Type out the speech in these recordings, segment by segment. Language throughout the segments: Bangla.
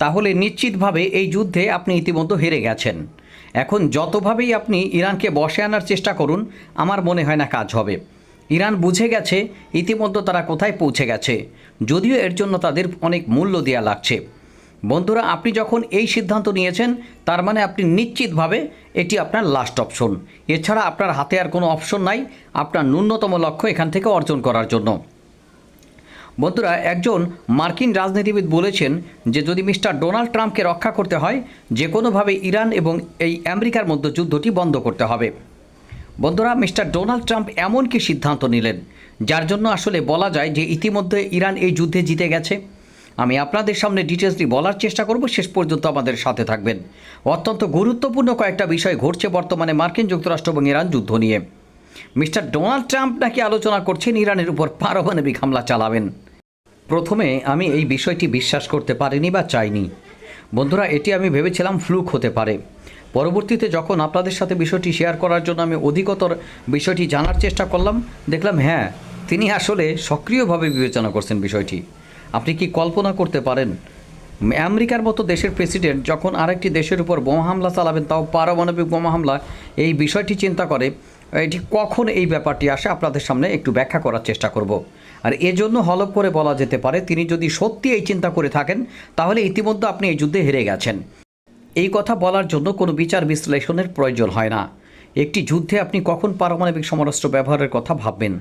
তাহলে নিশ্চিতভাবে এই যুদ্ধে আপনি ইতিমধ্যে হেরে গেছেন। এখন যতভাবেই আপনি ইরানকে বশে আনার চেষ্টা করুন, আমার মনে হয় না কাজ হবে। ইরান বুঝে গেছে ইতিমধ্যে তারা কোথায় পৌঁছে গেছে, যদিও এর জন্য তাদের অনেক মূল্য দেওয়া লাগছে। বন্ধুরা, আপনি যখন এই সিদ্ধান্ত নিয়েছেন, তার মানে আপনি নিশ্চিতভাবে এটি আপনার লাস্ট অপশন। এছাড়া আপনার হাতে আর কোনো অপশন নাই আপনার ন্যূনতম লক্ষ্য এখান থেকে অর্জন করার জন্য। বন্ধুরা, একজন মার্কিন রাজনীতিবিদ বলেছেন যে যদি মিস্টার ডোনাল্ড ট্রাম্পকে রক্ষা করতে হয়, যে কোনোভাবে ইরান এবং এই আমেরিকার মধ্যে যুদ্ধটি বন্ধ করতে হবে। বন্ধুরা, মিস্টার ডোনাল্ড ট্রাম্প এমন কি সিদ্ধান্ত নিলেন যার জন্য আসলে বলা যায় যে ইতিমধ্যে ইরান এই যুদ্ধে জিতে গেছে। আমি আপনাদের সামনে ডিটেলসটি বলার চেষ্টা করব, শেষ পর্যন্ত আমাদের সাথে থাকবেন। অত্যন্ত গুরুত্বপূর্ণ কয়েকটা বিষয় ঘটছে বর্তমানে মার্কিন যুক্তরাষ্ট্র এবং ইরান যুদ্ধ নিয়ে। মিস্টার ডোনাল্ড ট্রাম্প নাকি আলোচনা করছেন ইরানের উপর পারমাণবিক হামলা চালাবেন। প্রথমে আমি এই বিষয়টি বিশ্বাস করতে পারিনি বা চাইনি। বন্ধুরা, এটি আমি ভেবেছিলাম ফ্লুক হতে পারে। পরবর্তীতে যখন আপনাদের সাথে বিষয়টি শেয়ার করার জন্য আমি অধিকতর বিষয়টি জানার চেষ্টা করলাম, দেখলাম হ্যাঁ, তিনি আসলে সক্রিয়ভাবে বিবেচনা করছেন বিষয়টি। আপনি কি কল্পনা করতে পারেন আমেরিকার মতো দেশের প্রেসিডেন্ট যখন আরেকটি দেশের উপর বোমা হামলা চালাবেন, তাও পারমাণবিক বোমা হামলা, এই বিষয়টি চিন্তা করে? এটি কখন এই ব্যাপারটি আসে আপনাদের সামনে একটু ব্যাখ্যা করার চেষ্টা করব। আর এজন্য হলফ করে বলা যেতে পারে তিনি যদি সত্যি এই চিন্তা করে থাকেন, তাহলে ইতিমধ্যে আপনি এই যুদ্ধে হেরে গেছেন। এই কথা বলার জন্য কোনো বিচার বিশ্লেষণের প্রয়োজন হয় না। একটি যুদ্ধে আপনি কখন পারমাণবিক সমরাস্ত্র ব্যবহারের কথা ভাববেন?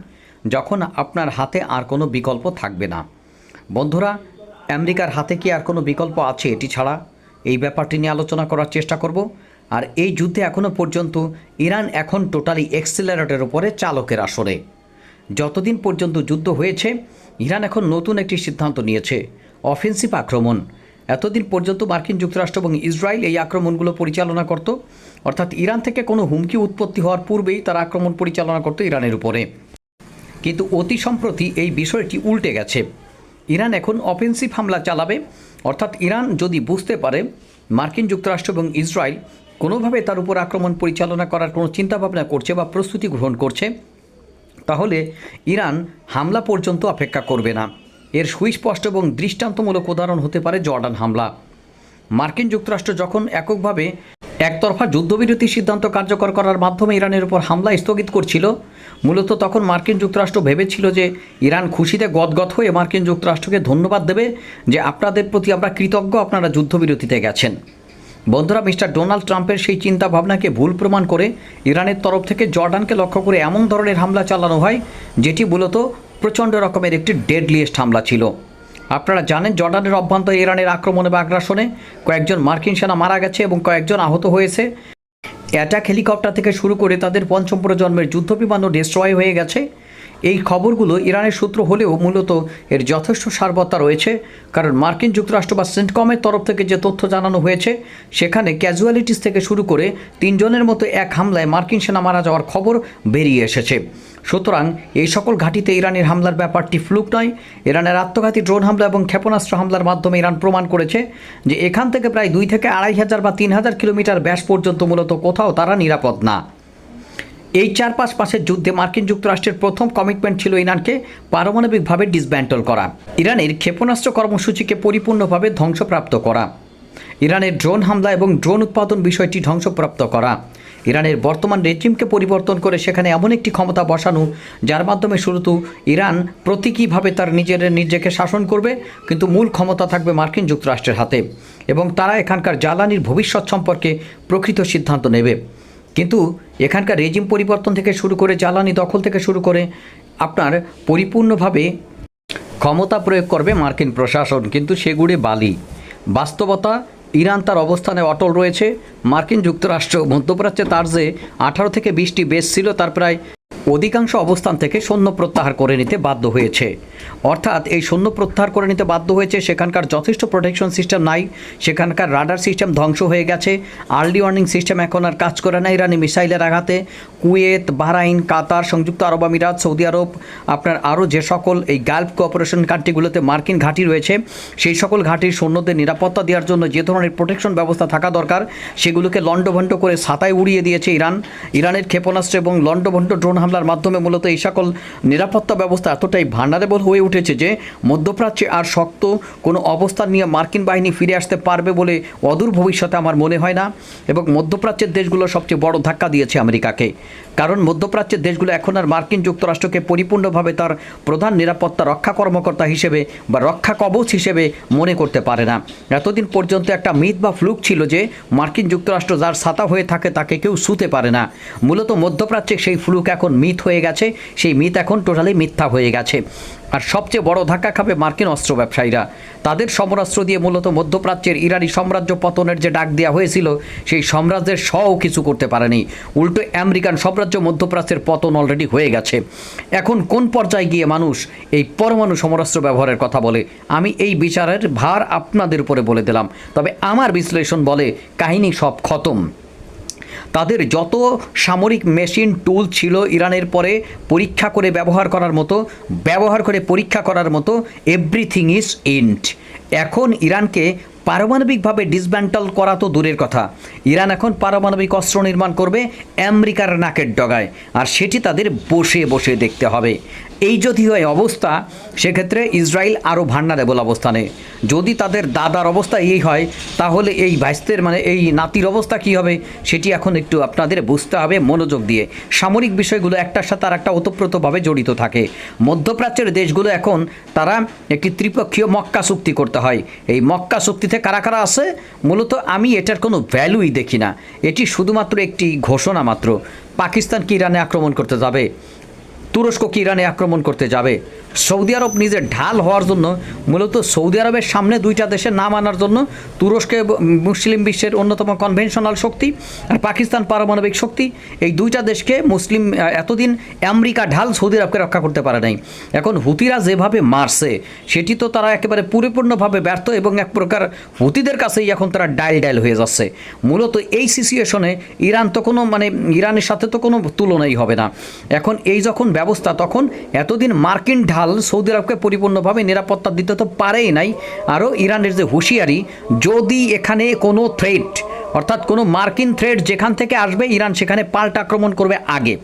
যখন আপনার হাতে আর কোনো বিকল্প থাকবে না। বন্ধুরা, আমেরিকার হাতে কি আর কোনো বিকল্প আছে এটি ছাড়া? এই ব্যাপারটি নিয়ে আলোচনা করার চেষ্টা করব। আর এই যুদ্ধে এখনও পর্যন্ত ইরান এখন টোটালি এক্সিলারেটরের উপরে চালকের আসরে। যতদিন পর্যন্ত যুদ্ধ হয়েছে, ইরান এখন নতুন একটি সিদ্ধান্ত নিয়েছে, অফেন্সিভ আক্রমণ। এতদিন পর্যন্ত মার্কিন যুক্তরাষ্ট্র এবং ইসরায়েল এই আক্রমণগুলো পরিচালনা করত, অর্থাৎ ইরান থেকে কোনো হুমকি উৎপত্তি হওয়ার পূর্বেই তারা আক্রমণ পরিচালনা করত ইরানের উপরে। কিন্তু অতি সম্প্রতি এই বিষয়টি উল্টে গেছে। ইরান এখন অফেন্সিভ হামলা চালাবে, অর্থাৎ ইরান যদি বুঝতে পারে মার্কিন যুক্তরাষ্ট্র এবং ইসরায়েল কোনোভাবে তার উপর আক্রমণ পরিচালনা করার কোনো চিন্তাভাবনা করছে বা প্রস্তুতি গ্রহণ করছে, তাহলে ইরান হামলা পর্যন্ত অপেক্ষা করবে না। এর সুস্পষ্ট এবং দৃষ্টান্তমূলক উদাহরণ হতে পারে জর্ডান হামলা। মার্কিন যুক্তরাষ্ট্র যখন এককভাবে একতরফা যুদ্ধবিরতি সিদ্ধান্ত কার্যকর করার মাধ্যমে ইরানের উপর হামলা স্থগিত করছিল, মূলত তখন মার্কিন যুক্তরাষ্ট্র ভেবেছিল যে ইরান খুশিতে গদগদ হয়ে মার্কিন যুক্তরাষ্ট্রকে ধন্যবাদ দেবে যে আপনাদের প্রতি আমরা কৃতজ্ঞ, আপনারা যুদ্ধবিরতিতে গেছেন। বন্ধুরা, মিস্টার ডোনাল্ড ট্রাম্পের সেই চিন্তা ভাবনাকে ভুল প্রমাণ করে ইরানের তরফ থেকে জর্ডানকে লক্ষ্য করে এমন ধরনের হামলা চালানো হয় যেটি মূলত প্রচণ্ড রকমের একটি ডেডলিয়েস্ট হামলা ছিল। আপনারা জানেন জর্ডানের অভ্যন্তরে ইরানের আক্রমণে বা আগ্রাসনে কয়েকজন মার্কিন সেনা মারা গেছে এবং কয়েকজন আহত হয়েছে। অ্যাটাক হেলিকপ্টার থেকে শুরু করে তাদের পঞ্চম প্রজন্মের যুদ্ধবিমানও ডিস্ট্রয় হয়ে গেছে। এই খবরগুলো ইরানের সূত্র হলেও মূলত এর যথেষ্ট সারবত্তা রয়েছে, কারণ মার্কিন যুক্তরাষ্ট্র বা সেন্টকমের তরফ থেকে যে তথ্য জানানো হয়েছে সেখানে ক্যাজুয়ালিটিস থেকে শুরু করে 3 জনের মতো এক হামলায় মার্কিন সেনা মারা যাওয়ার খবর বেরিয়ে এসেছে। সুতরাং এই সকল ঘাঁটিতে ইরানের হামলার ব্যাপারটি ফ্লুক নয়। ইরানের আত্মঘাতী ড্রোন হামলা এবং ক্ষেপণাস্ত্র হামলার মাধ্যমে ইরান প্রমাণ করেছে যে এখান থেকে প্রায় 2 থেকে 2,500 বা 3,000 কিলোমিটার ব্যাস পর্যন্ত মূলত কোথাও তারা নিরাপদ না। এই 4-5 মাসের যুদ্ধে মার্কিন যুক্তরাষ্ট্রের প্রথম কমিটমেন্ট ছিল ইরানকে পারমাণবিকভাবে ডিসব্যান্টল করা, ইরানের ক্ষেপণাস্ত্র কর্মসূচিকে পরিপূর্ণভাবে ধ্বংসপ্রাপ্ত করা, ইরানের ড্রোন হামলা এবং ড্রোন উৎপাদন বিষয়টি ধ্বংসপ্রাপ্ত করা, ইরানের বর্তমান রেজিমকে পরিবর্তন করে সেখানে এমন একটি ক্ষমতা বসানো যার মাধ্যমে শুধু ইরান প্রতীকীভাবে তার নিজেকে শাসন করবে, কিন্তু মূল ক্ষমতা থাকবে মার্কিন যুক্তরাষ্ট্রের হাতে এবং তারা এখানকার জ্বালানির ভবিষ্যৎ সম্পর্কে প্রকৃত সিদ্ধান্ত নেবে। কিন্তু এখানকার রেজিম পরিবর্তন থেকে শুরু করে জ্বালানি দখল থেকে শুরু করে আপনার পরিপূর্ণভাবে ক্ষমতা প্রয়োগ করবে মার্কিন প্রশাসন, কিন্তু সেগুড়ে বালি। বাস্তবতা, ইরান তার অবস্থানে অটল রয়েছে। মার্কিন যুক্তরাষ্ট্র মধ্যপ্রাচ্যে তার যে 18 থেকে 20টি বেস ছিল তার প্রায় অধিকাংশ অবস্থান থেকে সৈন্য প্রত্যাহার করে নিতে বাধ্য হয়েছে। অর্থাৎ এই সৈন্য প্রত্যাহার করে নিতে বাধ্য হয়েছে, সেখানকার যথেষ্ট প্রোটেকশন সিস্টেম নাই, সেখানকার রাডার সিস্টেম ধ্বংস হয়ে গেছে, আর্লি ওয়ার্নিং সিস্টেম এখন আর কাজ করে না ইরানি মিসাইলের আঘাতে। কুয়েত, বাহরাইন, কাতার, সংযুক্ত আরব আমিরাত, সৌদি আরব, আপনার আরও যে সকল এই গালফ কোঅপারেশন কান্ট্রিগুলোতে মার্কিন ঘাঁটি রয়েছে, সেই সকল ঘাঁটির সৈন্যদের নিরাপত্তা দেওয়ার জন্য যে ধরনের প্রোটেকশন ব্যবস্থা থাকা দরকার সেগুলোকে লণ্ডভণ্ড করে ছাতায় উড়িয়ে দিয়েছে ইরান। ইরানের ক্ষেপণাস্ত্র এবং লণ্ডভণ্ড ড্রোন হামলা হামলার মাধ্যমে মূলত এই সকল নিরাপত্তা ব্যবস্থা এতটাই ভান্ডারেবল হয়ে উঠেছে যে মধ্যপ্রাচ্যে আর শক্ত কোনো অবস্থান নিয়ে মার্কিন বাহিনী ফিরে আসতে পারবে বলে অদূর ভবিষ্যতে আমার মনে হয় না। এবং মধ্যপ্রাচ্যের দেশগুলো সবচেয়ে বড় ধাক্কা দিয়েছে আমেরিকাকে, কারণ মধ্যপ্রাচ্যের দেশগুলো এখন আর মার্কিন যুক্তরাষ্ট্রকে পরিপূর্ণভাবে তার প্রধান নিরাপত্তা রক্ষা কর্মকর্তা হিসেবে বা রক্ষা কবচ হিসেবে মনে করতে পারে না। এতদিন পর্যন্ত একটা মিথ বা ফ্লুক ছিল যে মার্কিন যুক্তরাষ্ট্র যার ছাতা হয়ে থাকে তাকে কেউ ছুঁতে পারে না। মূলত মধ্যপ্রাচ্যে সেই ফ্লুক এখন মিথ হয়ে গেছে, সেই মিথ এখন টোটালি মিথ্যা হয়ে গেছে। আর সবচেয়ে বড় ধাক্কা খাবে মার্কিন অস্ত্র ব্যবসায়ীরা। তাদের সমরাস্ত্র দিয়ে মূলত মধ্যপ্রাচ্যের ইরানি সাম্রাজ্য পতনের যে ডাক দেওয়া হয়েছিল সেই সাম্রাজ্যের শও কিছু করতে পারেনি, উল্টো আমেরিকান সাম্রাজ্য মধ্যপ্রাচ্যের পতন অলরেডি হয়ে গেছে। এখন কোন পর্যায়ে গিয়ে মানুষ এই পরমাণু সমরাস্ত্র ব্যবহারের কথা বলে, আমি এই বিচারের ভার আপনাদের উপরে বলে দিলাম। তবে আমার বিশ্লেষণ বলে কাহিনী সব খতম। তাদের যত সামরিক মেশিন টুল ছিল ইরানের পরে পরীক্ষা করে ব্যবহার করার মতো, ব্যবহার করে পরীক্ষা করার মতো, এভরিথিং ইজ এন্ড। এখন ইরানকে পারমাণবিকভাবে ডিসম্যান্টল করা তো দূরের কথা, ইরান এখন পারমাণবিক অস্ত্র নির্মাণ করবে আমেরিকার নাকের ডগায়, আর সেটি তাদের বসে বসে দেখতে হবে। এই যদি হয় অবস্থা, সেক্ষেত্রে ইসরায়েল আরও ভান্ডারেবল অবস্থানে। যদি তাদের দাদার অবস্থা এই হয়, তাহলে এই ভাইস্তের মানে এই নাতির অবস্থা কী হবে সেটি এখন একটু আপনাদের বুঝতে হবে মনোযোগ দিয়ে। সামরিক বিষয়গুলো একটার সাথে আর একটা ওতপ্রোতভাবে জড়িত থাকে। মধ্যপ্রাচ্যের দেশগুলো এখন তারা একটি ত্রিপক্ষীয় মক্কা চুক্তি করতে হয়। এই মক্কা চুক্তিতে কারা কারা আছে, মূলত আমি এটার কোনো ভ্যালুই দেখি না। এটি শুধুমাত্র একটি ঘোষণা মাত্র। পাকিস্তান কি ইরানে আক্রমণ করতে যাবে? তুরস্ক কি ইরানে আক্রমণ করতে যাবে? সৌদি আরব নিজের ঢাল হওয়ার জন্য, মূলত সৌদি আরবের সামনে দুইটা দেশের নাম আনার জন্য, তুরস্কে মুসলিম বিশ্বের অন্যতম কনভেনশনাল শক্তি আর পাকিস্তান পারমাণবিক শক্তি, এই দুইটা দেশকে মুসলিম এতদিন আমেরিকা ঢাল সৌদি আরবকে রক্ষা করতে পারে নাই। এখন হুতিরা যেভাবে মারছে সেটি তো তারা একেবারে পরিপূর্ণভাবে ব্যর্থ, এবং এক প্রকার হুতিদের কাছেই এখন তারা ডাইল হয়ে যাচ্ছে। মূলত এই সিচুয়েশনে ইরান তো কোনো ইরানের সাথে তো কোনো তুলনাই হবে না। এখন এই যখন ব্যবস্থা, তখন এতদিন মার্কিন ঢাল সৌদি আরবকে পরিপূর্ণভাবে নিরাপত্তা দিতে তো পারেই নাই। আরও ইরানের যে হুঁশিয়ারি, যদি এখানে কোনো থ্রেট, অর্থাৎ কোনো মার্কিন থ্রেট যেখান থেকে আসবে, ইরান সেখানে পাল্টা আক্রমণ করবে আগে।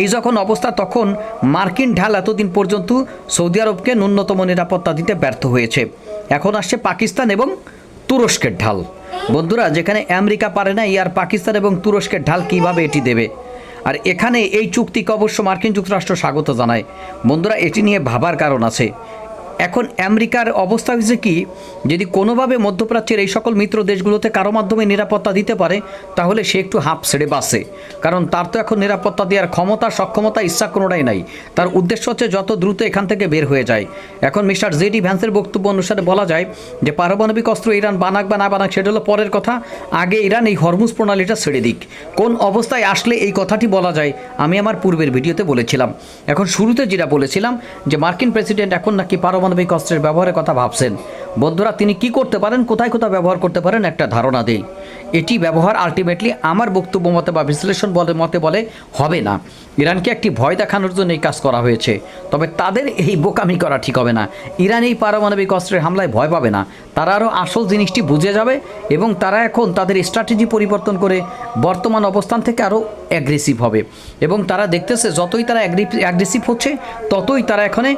এই যখন অবস্থা, তখন মার্কিন ঢাল এতদিন পর্যন্ত সৌদি আরবকে ন্যূনতম নিরাপত্তা দিতে ব্যর্থ হয়েছে। এখন আসছে পাকিস্তান এবং তুরস্কের ঢাল। বন্ধুরা, যেখানে আমেরিকা পারে না, আর পাকিস্তান এবং তুরস্কের ঢাল কিভাবে এটি দেবে? আর এখানে এই চুক্তিকে অবশ্য মার্কিন যুক্তরাষ্ট্র স্বাগত জানায়। বন্ধুরা, এটি নিয়ে ভাবার কারণ আছে। এখন আমেরিকার অবস্থা হয়েছে কি, যদি কোনোভাবে মধ্যপ্রাচ্যের এই সকল মিত্র দেশগুলোতে কারো মাধ্যমে নিরাপত্তা দিতে পারে, তাহলে সে একটু হাঁপ ছেড়ে বাঁচে। কারণ তার তো এখন নিরাপত্তা দেওয়ার ক্ষমতা, সক্ষমতা, ইচ্ছা কোনোটাই নাই। তার উদ্দেশ্য হচ্ছে যত দ্রুত এখান থেকে বের হয়ে যায়। এখন মিস্টার জেডি ভ্যান্সের বক্তব্য অনুসারে বলা যায় যে পারমাণবিক অস্ত্র ইরান বানাক বা না বানাক সেটা হলো পরের কথা, আগে ইরান এই হরমুজ প্রণালীটা ছেড়ে দিক। কোন অবস্থায় আসলে এই কথাটি বলা যায় আমি আমার পূর্বের ভিডিওতে বলেছিলাম। এখন শুরুতে যেটা বলেছিলাম যে মার্কিন প্রেসিডেন্ট এখন নাকি পারমাণবিক অস্ত্রের ব্যবহারের কথা ভাবছেন। বন্ধুরা, তিনি কি করতে পারেন, কোথায় কোথায় ব্যবহার করতে পারেন, একটা ধারণা দেই। এটি ব্যবহার আলটিমেটলি আমার বক্তব্য মতে বা বিশ্লেষণ মতে বলে হবে না। ইরানকে একটি ভয় দেখানোর জন্য এই কাজ করা হয়েছে, তবে তাদের এই বোকামি করা ঠিক হবে না। ইরান এই পারমাণবিক অস্ত্রের হামলায় ভয় পাবে না, তারা আরও আসল জিনিসটি বুঝে যাবে, এবং তারা এখন তাদের স্ট্র্যাটেজি পরিবর্তন করে বর্তমান অবস্থান থেকে আরও অ্যাগ্রেসিভ হবে। এবং তারা দেখতেছে যতই তারা অ্যাগ্রেসিভ হচ্ছে, ততই তারা এখানে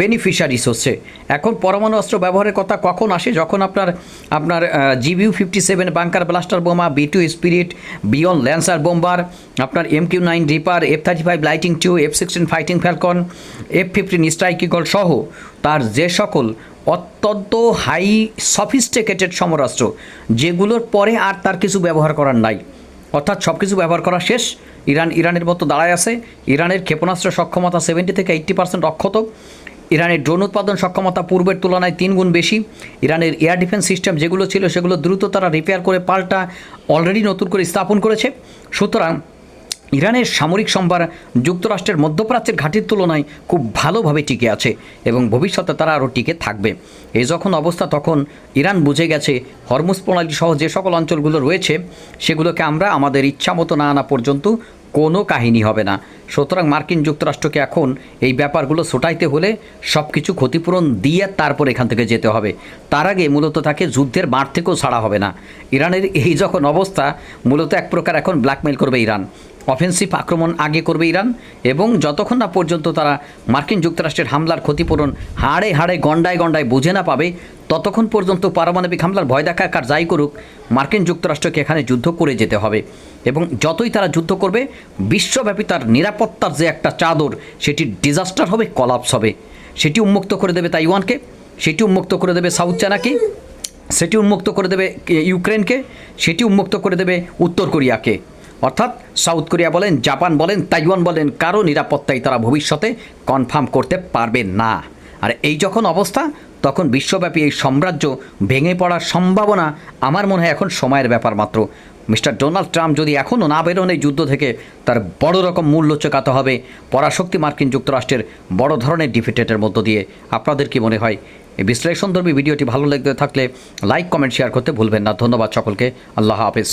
বেনিফিশিয়ারিস হচ্ছে। এখন পরমাণু অস্ত্র ব্যবহারের কথা কখন আসে, যখন আপনার GBU-57 বাংকার ব্লাস্টার বোমা, B2 স্পিরিট, বিয়ন ল্যান্সার বোম্বার, আপনার MQ-9 reaper, F-35 lightning two, F-16 fighting falcon, F-15 strike eagle সহ তার যে সকল অত্যন্ত হাই সফিস্টিকেটেড সমরাস্ত্র, যেগুলোর পরে আর তার কিছু ব্যবহার করার নাই, অর্থাৎ সব কিছু ব্যবহার করা শেষ। ইরানের মতো দাঁড়ায় আছে। ইরানের ক্ষেপণাস্ত্র সক্ষমতা 70 থেকে 80% অক্ষত। ইরানের ড্রোন উৎপাদন সক্ষমতা পূর্বের তুলনায় 3 গুণ বেশি। ইরানের এয়ার ডিফেন্স সিস্টেম যেগুলো ছিল সেগুলো দ্রুত তারা রিপেয়ার করে পাল্টা অলরেডি নতুন করে স্থাপন করেছে। সুতরাং ইরানের সামরিক সম্ভার যুক্তরাষ্ট্রের মধ্যপ্রাচ্যের ঘাঁটির তুলনায় খুব ভালোভাবে টিকে আছে, এবং ভবিষ্যতে তারা আরও টিকে থাকবে। এই যখন অবস্থা, তখন ইরান বুঝে গেছে হরমুজ প্রণালী সহ যে সকল অঞ্চলগুলো রয়েছে সেগুলোকে আমরা আমাদের ইচ্ছা মতো না আনা পর্যন্ত কোনো কাহিনী হবে না। সুতরাং মার্কিন যুক্তরাষ্ট্রকে এখন এই ব্যাপারগুলো ছোটাইতে হলে সব কিছু ক্ষতিপূরণ দিয়ে তারপর এখান থেকে যেতে হবে। তার আগে মূলত তাকে যুদ্ধের মাঠ থেকেও ছাড়া হবে না। ইরানের এই যখন অবস্থা, মূলত এক প্রকার এখন ব্ল্যাকমেল করবে ইরান। অফেন্সিভ আক্রমণ আগে করবে ইরান, এবং যতক্ষণ না পর্যন্ত তারা মার্কিন যুক্তরাষ্ট্রের হামলার ক্ষতিপূরণ হাড়ে হাড়ে গণ্ডায় গণ্ডায় বুঝে না পাবে, ততক্ষণ পর্যন্ত পারমাণবিক হামলার ভয় দেখাক আর যাই করুক, মার্কিন যুক্তরাষ্ট্রকে এখানে যুদ্ধ করে যেতে হবে। এবং যতই তারা যুদ্ধ করবে, বিশ্বব্যাপী তার নিরাপত্তার যে একটা চাদর, সেটি ডিজাস্টার হবে, কলাপস হবে। সেটি উন্মুক্ত করে দেবে তাইওয়ানকে, সেটি উন্মুক্ত করে দেবে সাউথ চায়নাকে, সেটি উন্মুক্ত করে দেবে ইউক্রেনকে, সেটি উন্মুক্ত করে দেবে উত্তর কোরিয়াকে। অর্থাৎ সাউথ কোরিয়া বলেন, জাপান বলেন, তাইওয়ান বলেন, কারো নিরাপত্তাই তারা ভবিষ্যতে কনফার্ম করতে পারবে না। আর এই যখন অবস্থা, তখন বিশ্বব্যাপী এই সাম্রাজ্য ভেঙে পড়ার সম্ভাবনা আমার মনে হয় এখন সময়ের ব্যাপার মাত্র। মিস্টার ডোনাল্ড ট্রাম্প যদি এখনও না বেরোন এই যুদ্ধ থেকে, তার বড় রকম মূল্য চোকাতে হবে পরাশক্তি মার্কিন যুক্তরাষ্ট্রের বড় ধরনের ডিফিটেটের মধ্য দিয়ে। আপনাদের কি মনে হয়? এই বিশ্লেষণধর্মী ভিডিওটি ভালো লেগে থাকলে লাইক, কমেন্ট, শেয়ার করতে ভুলবেন না। ধন্যবাদ সকলকে। আল্লাহ হাফেজ।